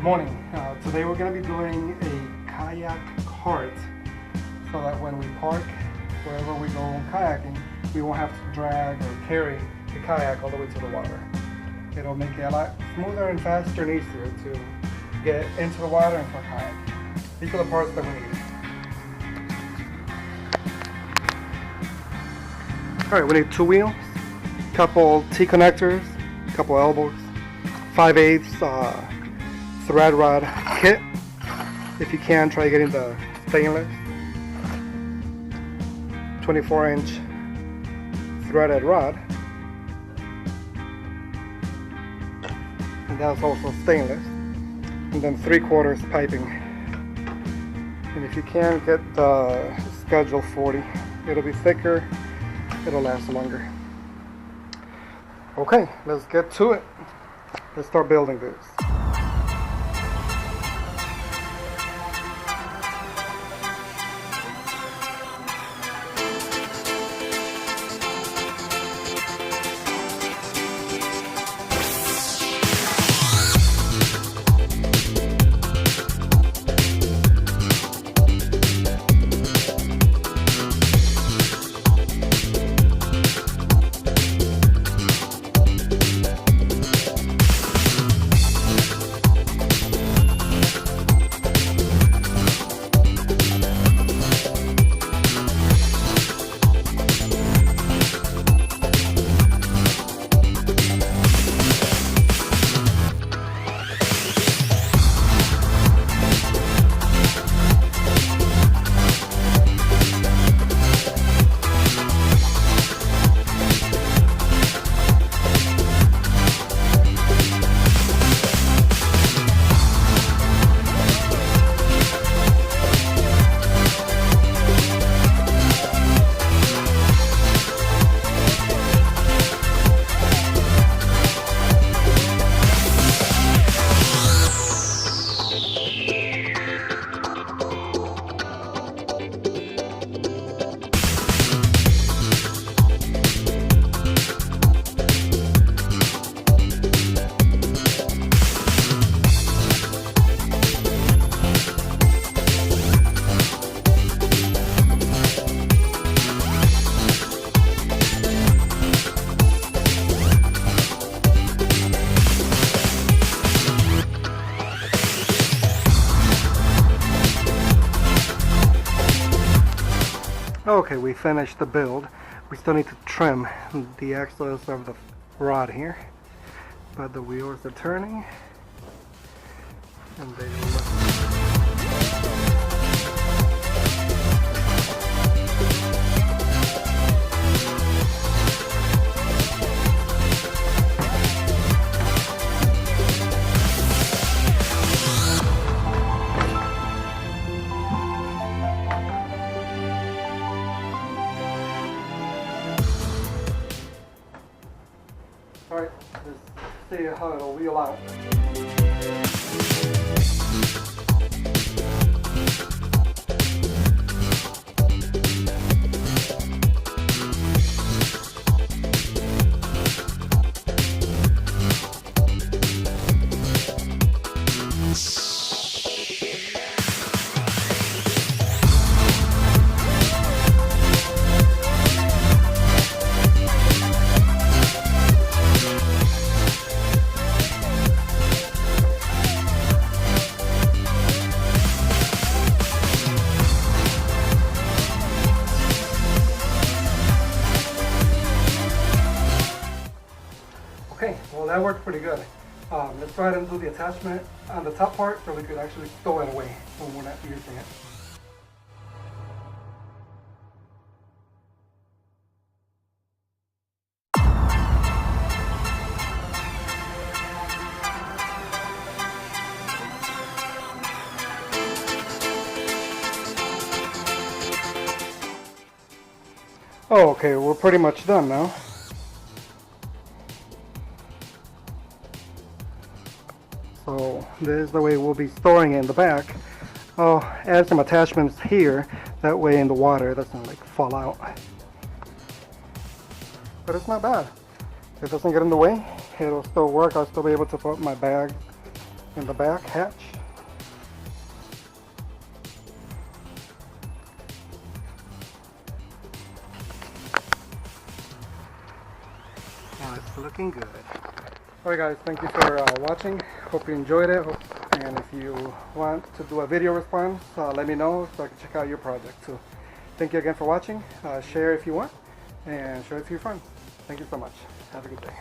Good morning. Today we're going to be doing a kayak cart so that when we park wherever we go kayaking, we won't have to drag or carry the kayak all the way to the water. It'll make it a lot smoother and faster and easier to get into the water and for kayak. These are the parts that we need. Alright, we need 2 wheels, couple T-connectors, couple elbows, 5/8 thread rod kit. If you can, try getting the stainless 24-inch threaded rod, and that's also stainless, and then 3/4 piping. And if you can, get the Schedule 40. It'll be thicker, it'll last longer. Okay, let's get to it. Let's start building this. Okay, we finished the build. We still need to trim the axles of the rod here, but the wheels are turning and they look. Alright, let's see how it'll wheel out. Okay, well that worked pretty good. Let's try and do the attachment on the top part so we could actually stow it away when we're not using it. Oh, okay, we're pretty much done now. So this is the way we'll be storing it in the back. I'll add some attachments here, that way in the water it doesn't like fall out. But it's not bad. It doesn't get in the way. It'll still work. I'll still be able to put my bag in the back hatch. It's looking good. Alright guys, thank you for watching. Hope you enjoyed it. And if you want to do a video response, let me know so I can check out your project too. Thank you again for watching. Share if you want, and share it to your friends. Thank you so much. Have a good day.